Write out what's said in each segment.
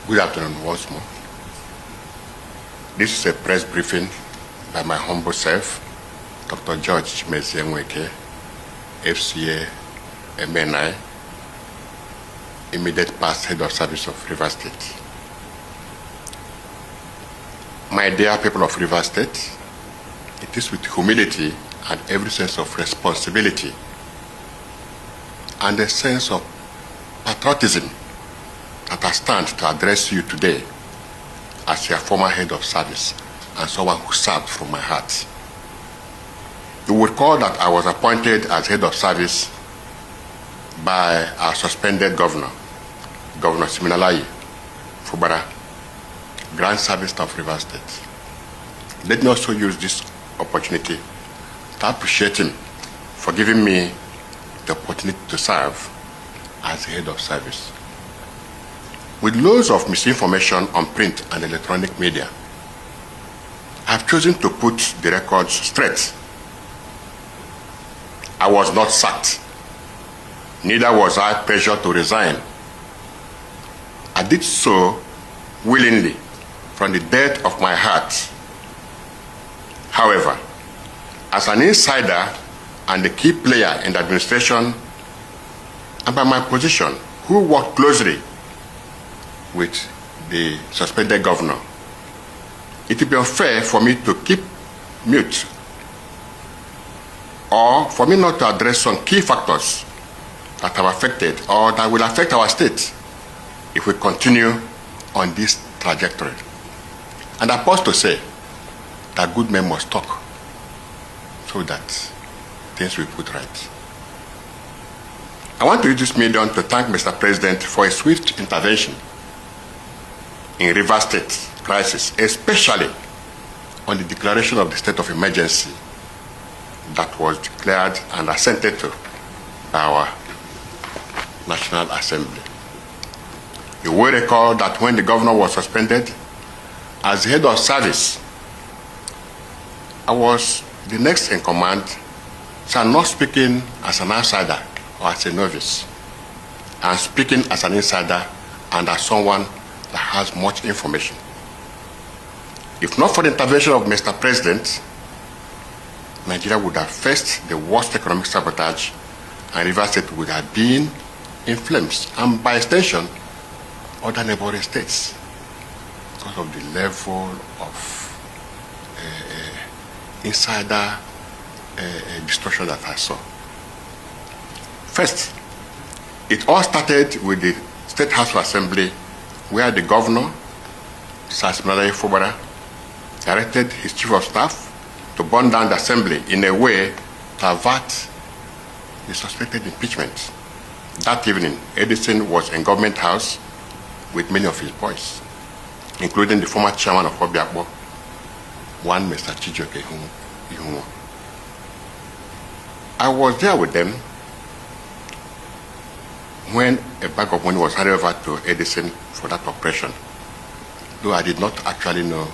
Good afternoon once more. This is a press briefing by my humble self, Dr. George Nweke, FCA, MNI, immediate past head of service of Rivers State. My dear people of Rivers State, it is with humility and every sense of responsibility and a sense of patriotism that I stand to address you today as your former head of service and someone who served from my heart. You would recall that I was appointed as head of service by our suspended governor, Governor Siminalayi Fubara, Grand Service of Rivers State. Let me also use this opportunity to appreciate him for giving me the opportunity to serve as head of service. With loads of misinformation on print and electronic media, I've chosen to put the records straight. I was not sacked. Neither was I pressured to resign. I did so willingly from the depth of my heart. However, as an insider and a key player in the administration, and by my position, who worked closely with the suspended governor, it would be unfair for me to keep mute or for me not to address some key factors that have affected or that will affect our state if we continue on this trajectory. And I pause to say that good men must talk so that things will be put right. I want to use this medium to thank Mr. President for a swift intervention in Rivers State crisis, especially on the declaration of the state of emergency that was declared and assented to by our National Assembly. You will recall that when the governor was suspended, as head of service, I was the next in command, so I'm not speaking as an outsider or as a novice. I'm speaking as an insider and as someone that has much information. If not for the intervention of Mr. President, Nigeria would have faced the worst economic sabotage and Rivers State would have been in flames, and by extension, other neighboring states, because of the level of insider distortion that I saw. First, it all started with the State House of Assembly, where the governor, Siminalayi Fubara, directed his chief of staff to burn down the assembly in a way to avert the suspected impeachment. That evening, Edison was in Government House with many of his boys, including the former chairman of Obiakpo, one Mr. Chijioke Ihunwo. I was there with them when a bag of money was handed over to Edison for that operation, though I did not actually know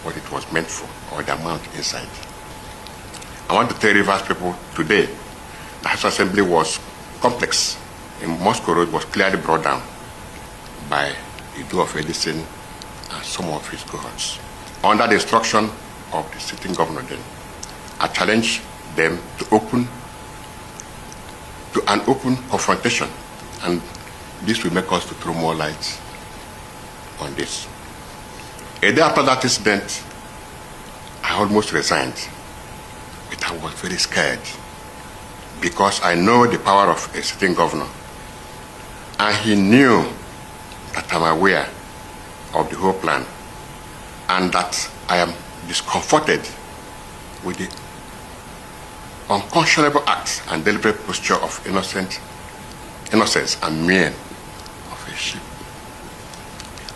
what it was meant for or the amount inside. I want to tell Rivers people today, the House Assembly was complex. In Moscow Road was clearly brought down by the do of Edison and some of his cohorts. Under the instruction of the sitting governor then, I challenged them to an open confrontation, and this will make us to throw more light on this. A day after that incident, I almost resigned, but I was very scared because I know the power of a sitting governor, and he knew that I'm aware of the whole plan and that I am discomforted with the unconscionable acts and deliberate posture of innocence and mien of a sheep.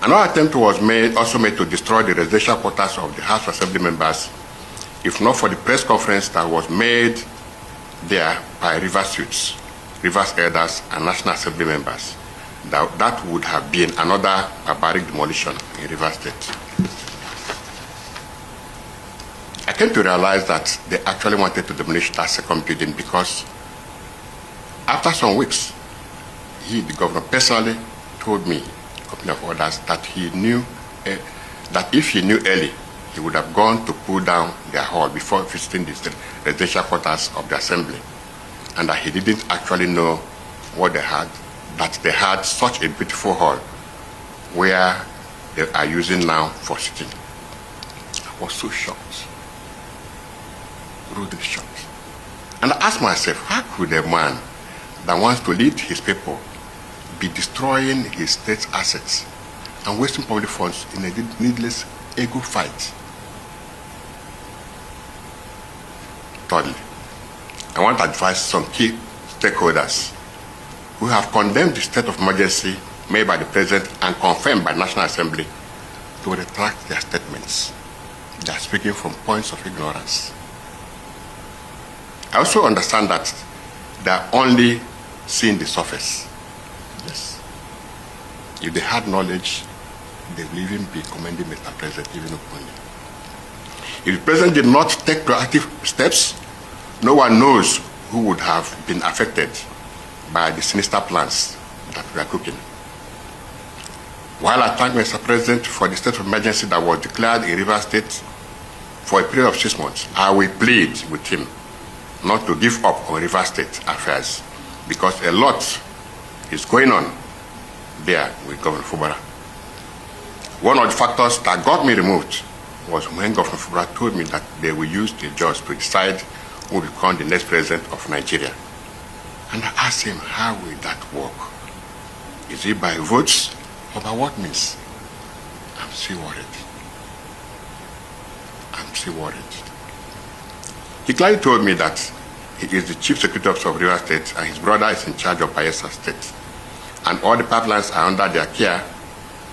Another attempt was also made to destroy the residential quarters of the House Assembly members, if not for the press conference that was made there by Rivers youths, Rivers elders, and National Assembly members. That would have been another barbaric demolition in Rivers State. I came to realize that they actually wanted to demolish that second building because after some weeks, the governor personally told me company of others, that he knew that if he knew early, he would have gone to pull down their hall before visiting the residential quarters of the assembly, and that he didn't actually know what they had, that they had such a beautiful hall where they are using now for sitting. I was so shocked, rudely shocked. And I asked myself, how could a man that wants to lead his people be destroying his state's assets and wasting public funds in a needless ego fight? Thirdly, I want to advise some key stakeholders who have condemned the state of emergency made by the President and confirmed by the National Assembly to retract their statements. They are speaking from points of ignorance. I also understand that they are only seeing the surface. Yes. If they had knowledge, they will even be commending Mr. President even openly. If the President did not take proactive steps, no one knows who would have been affected by the sinister plans that we are cooking. While I thank Mr. President for the state of emergency that was declared in Rivers State for a period of 6 months, I will plead with him not to give up on Rivers State affairs, because a lot is going on there with Governor Fubara. One of the factors that got me removed was when Governor Fubara told me that they will use the judge to decide who will become the next president of Nigeria. And I asked him, how will that work? Is it by votes or by what means? I'm still worried. I'm still worried. He clearly told me that he is the chief security officer of Rivers State and his brother is in charge of Bayelsa State. And all the pipelines are under their care,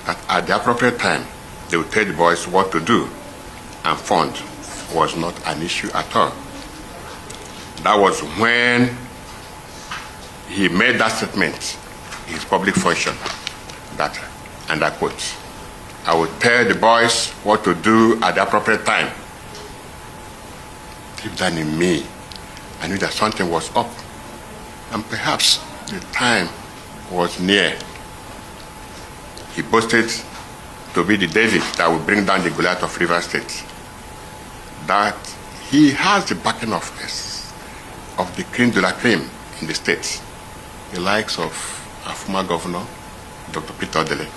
that at the appropriate time, they will tell the boys what to do, and fund was not an issue at all. That was when he made that statement in his public function, that, and I quote, I will tell the boys what to do at the appropriate time. Deep down in me, I knew that something was up, and perhaps the time was near. He boasted to be the David that will bring down the Goliath of Rivers State, that he has the backing of the creme de la creme in the state, the likes of our former governor, Dr. Peter Odele,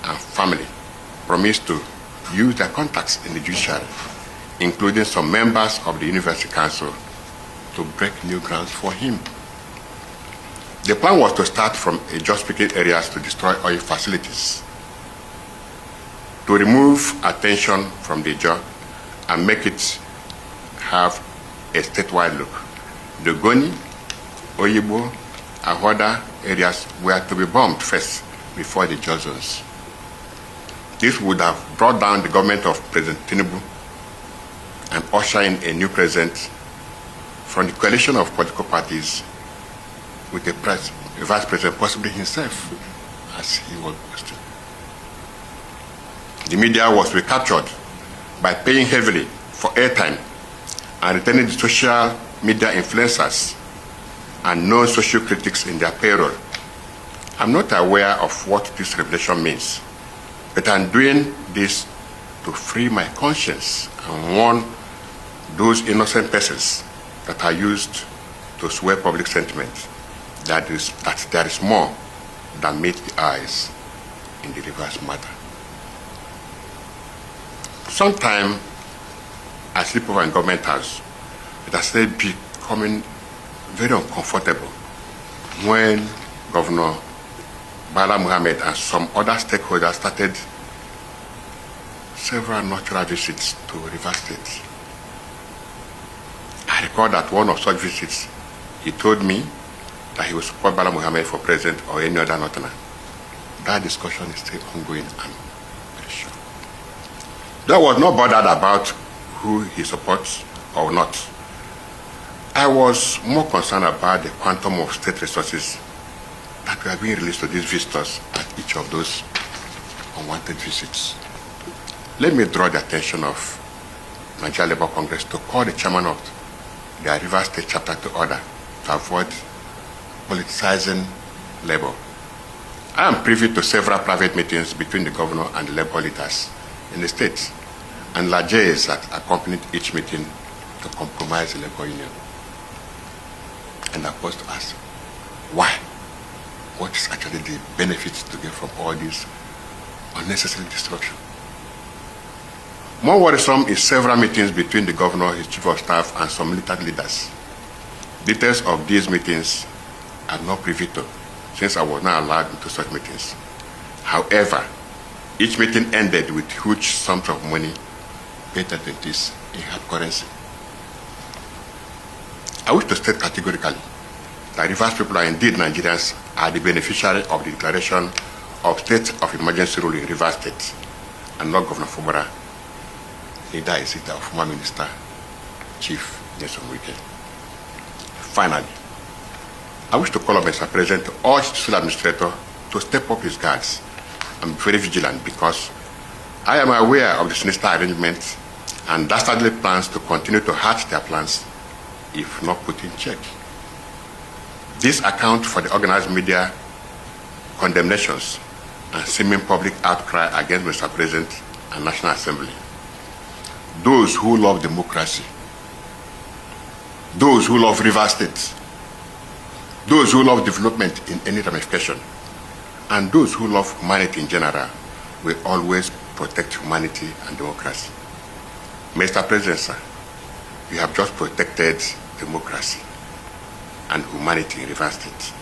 and family promised to use their contacts in the judiciary, including some members of the University Council, to break new grounds for him. The plan was to start from a just-speaking areas to destroy oil facilities, to remove attention from the job and make it have a statewide look. The Goni, Oyibo, and other areas were to be bombed first before the Jozons. This would have brought down the government of President Tinubu and usher in a new president from the coalition of political parties with a vice president, possibly himself, as he was boasting. The media was recaptured by paying heavily for airtime and retaining the social media influencers and known social critics in their payroll. I'm not aware of what this revelation means, but I'm doing this to free my conscience and warn those innocent persons that are used to sway public sentiment that there is more than meets the eyes in the Rivers matter. Sometime I sleep over in government house, it has started becoming very uncomfortable when Governor Bala Mohammed and some other stakeholders started several natural visits to Rivers State. I recall that one of such visits, he told me that he would support Bala Mohammed for president or any other northerner. That discussion is still ongoing, I'm very sure. There was no bothered about who he supports or not. I was more concerned about the quantum of state resources that were being released to these visitors at each of those unwanted visits. Let me draw the attention of Nigeria Labour Congress to call the chairman of the Rivers State chapter to order to avoid politicizing labor I am privy to several private meetings between the governor and the labor leaders in the state, and largesse that accompanied each meeting to compromise the labor union. And I was to ask, why? What is actually the benefits to get from all this unnecessary destruction? More worrisome is several meetings between the governor, his chief of staff, and some militant leaders. Details of these meetings are not privy to, since I was not allowed into such meetings. However, each meeting ended with huge sums of money paid than this in hard currency. I wish to state categorically that Rivers people are indeed Nigerians, are the beneficiary of the declaration of state of emergency rule in Rivers State, and not Governor Fubara. Neither is it our former minister, Chief George Nweke. Finally, I wish to call on Mr. President to urge the civil administrator to step up his guards and be very vigilant, because I am aware of the sinister arrangements and dastardly plans to continue to hatch their plans if not put in check. This accounts for the organized media condemnations and seeming public outcry against Mr. President and National Assembly. Those who love democracy, those who love Rivers State, those who love development in any ramification, and those who love humanity in general will always protect humanity and democracy. Mr. President, sir, you have just protected democracy and humanity in Rivers State.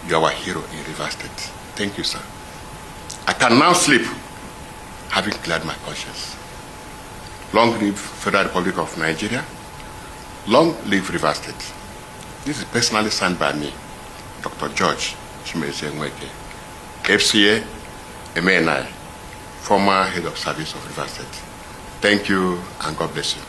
You are our hero in Rivers State. Thank you, sir. I can now sleep having cleared my conscience. Long live Federal Republic of Nigeria. Long live Rivers State. This is personally signed by me, Dr. George Nweke, FCA, MNI, former head of service of Rivers State. Thank you and God bless you.